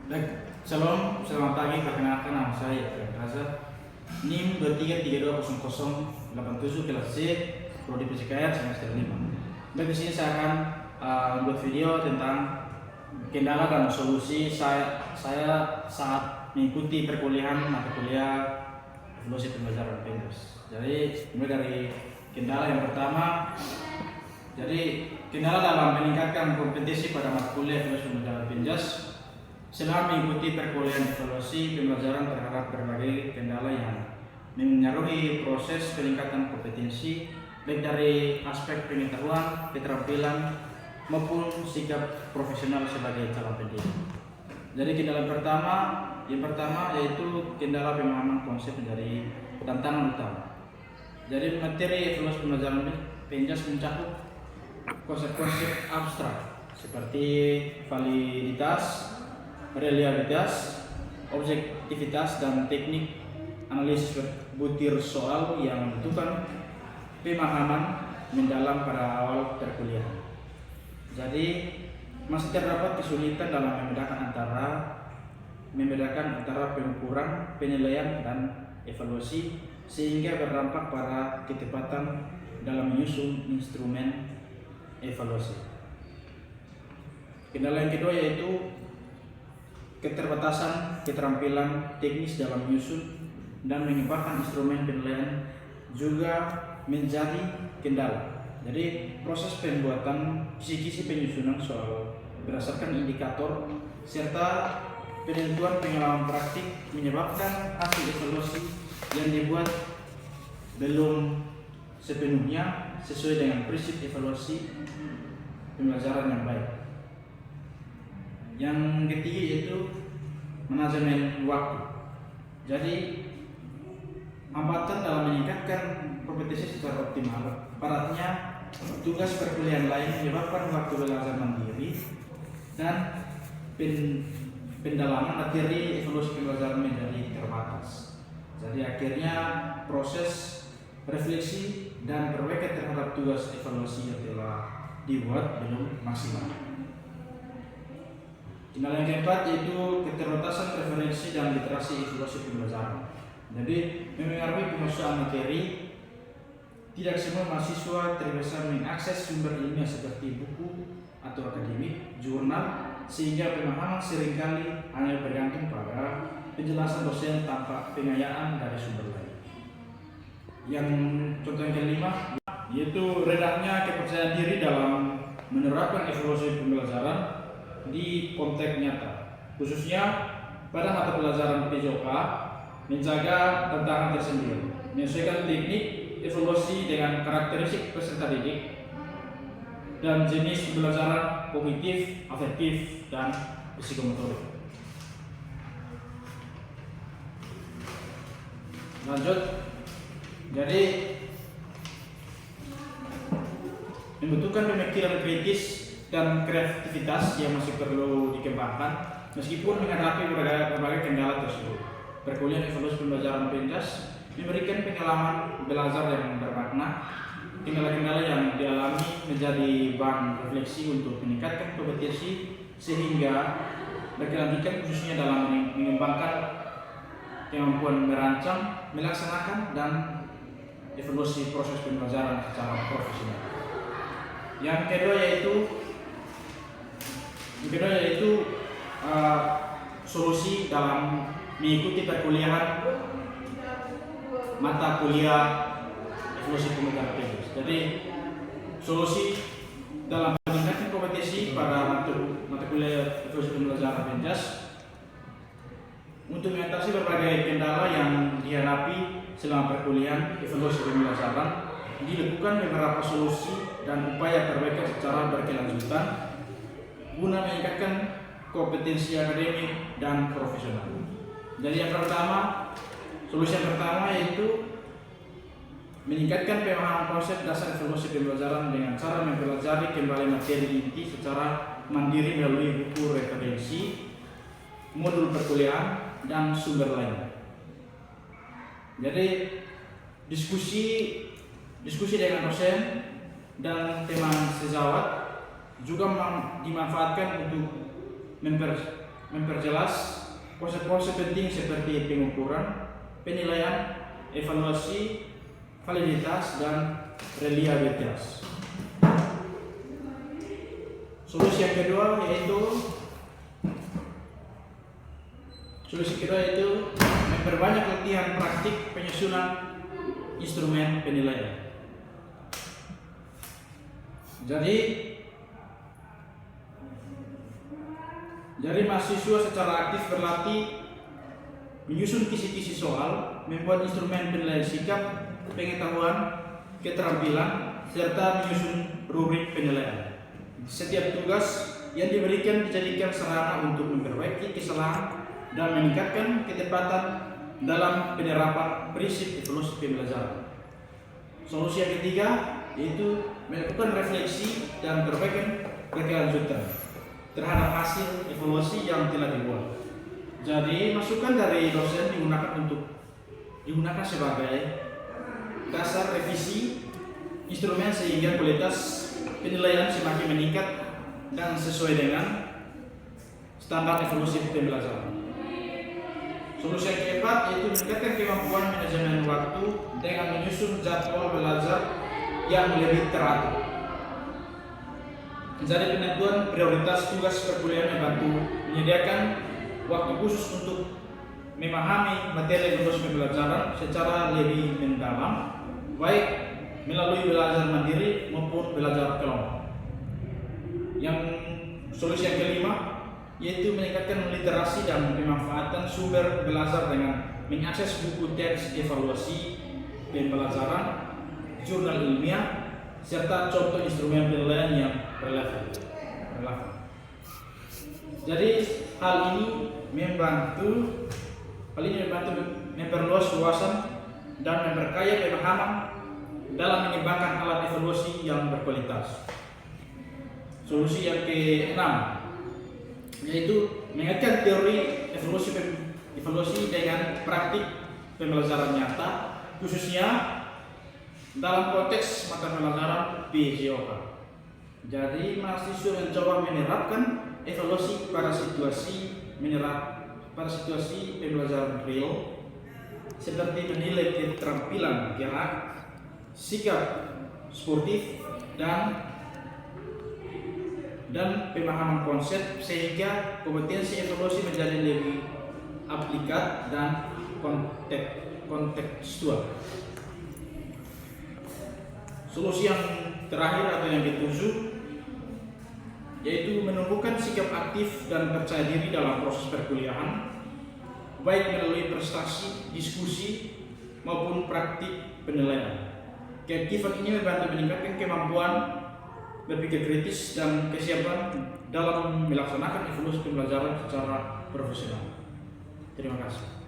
Baik, selamat pagi. Perkenalkan nama saya Efraim Raza. NIM 23320087 kelas C, Prodi Persikayat semester 5. Baik, di sini saya akan membuat video tentang kendala dan solusi saya saat mengikuti perkuliahan mata kuliah evaluasi pembelajaran PENJAS. Jadi, mulai dari kendala yang pertama. Jadi, kendala dalam meningkatkan kompetensi pada mata kuliah evaluasi pembelajaran PENJAS. Selama mengikuti perkuliahan evaluasi pembelajaran terhadap berbagai kendala yang mengaruhi proses peningkatan kompetensi baik dari aspek pengetahuan, keterampilan maupun sikap profesional sebagai calon pendidik. Jadi kendala yang pertama yaitu kendala pemahaman konsep menjadi tantangan utama. Jadi materi evaluasi pembelajaran PENJAS mencakup konsep-konsep abstrak seperti validitas, reliabilitas, objektivitas, dan teknik analisis butir soal yang membutuhkan pemahaman mendalam pada awal perkuliahan. Jadi masih terdapat kesulitan dalam membedakan antara pengukuran, penilaian, dan evaluasi sehingga berdampak pada ketepatan dalam menyusun instrumen evaluasi. Kendala yang kedua yaitu keterbatasan keterampilan teknis dalam menyusun dan menyebarkan instrumen penilaian juga menjadi kendala. Jadi proses pembuatan kisi-kisi penyusunan soal berdasarkan indikator serta penentuan pengalaman praktik menyebabkan hasil evaluasi yang dibuat belum sepenuhnya sesuai dengan prinsip evaluasi pembelajaran yang baik. Yang ketiga yaitu manajemen waktu. Jadi hambatan dalam meningkatkan kompetensi secara optimal, padatnya tugas perkuliahan lain menyebabkan waktu belajar mandiri dan pendalaman materi evaluasi pembelajaran menjadi terbatas. Jadi akhirnya proses refleksi dan perbaikan terhadap tugas evaluasi yang telah dibuat belum maksimal. Kendala yang keempat yaitu keterbatasan referensi dan literasi evaluasi pembelajaran. Jadi mempengaruhi penguasaan materi. Tidak semua mahasiswa terbiasa mengakses sumber ilmiah seperti buku atau akademik, jurnal, sehingga pemahaman seringkali hanya bergantung pada penjelasan dosen tanpa pengayaan dari sumber lain. Yang contoh yang kelima yaitu rendahnya kepercayaan diri dalam menerapkan evaluasi pembelajaran di konteks nyata, khususnya pada mata pelajaran PJOK, menjaga tantangan tersendiri, menyesuaikan teknik evaluasi dengan karakteristik peserta didik dan jenis pembelajaran kognitif, afektif, dan psikomotorik. Lanjut, jadi membutuhkan pemikiran kritis dan kreativitas yang masih perlu dikembangkan meskipun menghadapi berbagai kendala tersebut. Perkuliahan evaluasi pembelajaran PENJAS memberikan pengalaman belajar yang bermakna. Kendala-kendala yang dialami menjadi bahan refleksi untuk meningkatkan kompetensi sehingga berkelanjutan khususnya dalam mengembangkan kemampuan merancang, melaksanakan, dan evaluasi proses pembelajaran secara profesional. Yang kedua yaitu solusi dalam mengikuti perkuliahan mata kuliah evaluasi pembelajaran PENJAS. Jadi solusi dalam meningkatkan kompetensi pada mata kuliah evaluasi pembelajaran PENJAS untuk mengatasi berbagai kendala yang dihadapi selama perkuliahan evaluasi pembelajaran dilakukan beberapa solusi dan upaya perbaikan secara berkelanjutan guna meningkatkan kompetensi akademik dan profesional. Jadi solusi yang pertama yaitu meningkatkan pemahaman konsep dasar evaluasi pembelajaran dengan cara mempelajari kembali materi inti secara mandiri melalui buku referensi, modul perkuliahan, dan sumber lain. Jadi diskusi dengan dosen dan teman sejawat juga dimanfaatkan untuk memperjelas konsep-konsep penting seperti pengukuran, penilaian, evaluasi, validitas, dan reliabilitas. Solusi kedua yaitu memperbanyak latihan praktik penyusunan instrumen penilaian. Jadi mahasiswa secara aktif berlatih menyusun kisi-kisi soal, membuat instrumen penilaian sikap, pengetahuan, keterampilan, serta menyusun rubrik penilaian. Setiap tugas yang diberikan dijadikan sarana untuk memperbaiki kesalahan dan meningkatkan ketepatan dalam penerapan prinsip evaluasi pembelajaran. Solusi yang ketiga yaitu melakukan refleksi dan perbaikan berkelanjutan terhadap hasil evaluasi yang telah dibuat. Jadi masukan dari dosen digunakan sebagai dasar revisi instrumen sehingga kualitas penilaian semakin meningkat dan sesuai dengan standar evaluasi pembelajaran. Solusi yang keempat yaitu meningkatkan kemampuan manajemen waktu dengan menyusun jadwal belajar yang lebih teratur. Jadi penentuan prioritas tugas perkuliahan membantu menyediakan waktu khusus untuk memahami materi evaluasi pembelajaran secara lebih mendalam, baik melalui belajar mandiri maupun belajar kelompok. Yang solusi yang kelima yaitu meningkatkan literasi dan pemanfaatan sumber belajar dengan mengakses buku teks evaluasi pembelajaran, jurnal ilmiah, serta contoh instrumen penilaian yang relevan. Jadi hal ini membantu memperluas wawasan dan memperkaya pemahaman dalam mengembangkan alat evaluasi yang berkualitas. Solusi yang keenam yaitu mengaitkan teori evaluasi dengan praktik pembelajaran nyata, khususnya dalam konteks mata pelajaran PJOK. Jadi mahasiswa mencoba menerapkan evaluasi pada situasi pembelajaran real, seperti menilai keterampilan gerak, sikap sportif, dan pemahaman konsep, sehingga kompetensi evaluasi menjadi lebih aplikat dan kontekstual. Solusi yang terakhir atau yang ketujuh yaitu menumbuhkan sikap aktif dan percaya diri dalam proses perkuliahan, baik melalui prestasi, diskusi, maupun praktik penilaian. Keaktifan ini membantu meningkatkan kemampuan berpikir kritis dan kesiapan dalam melaksanakan evaluasi pembelajaran secara profesional. Terima kasih.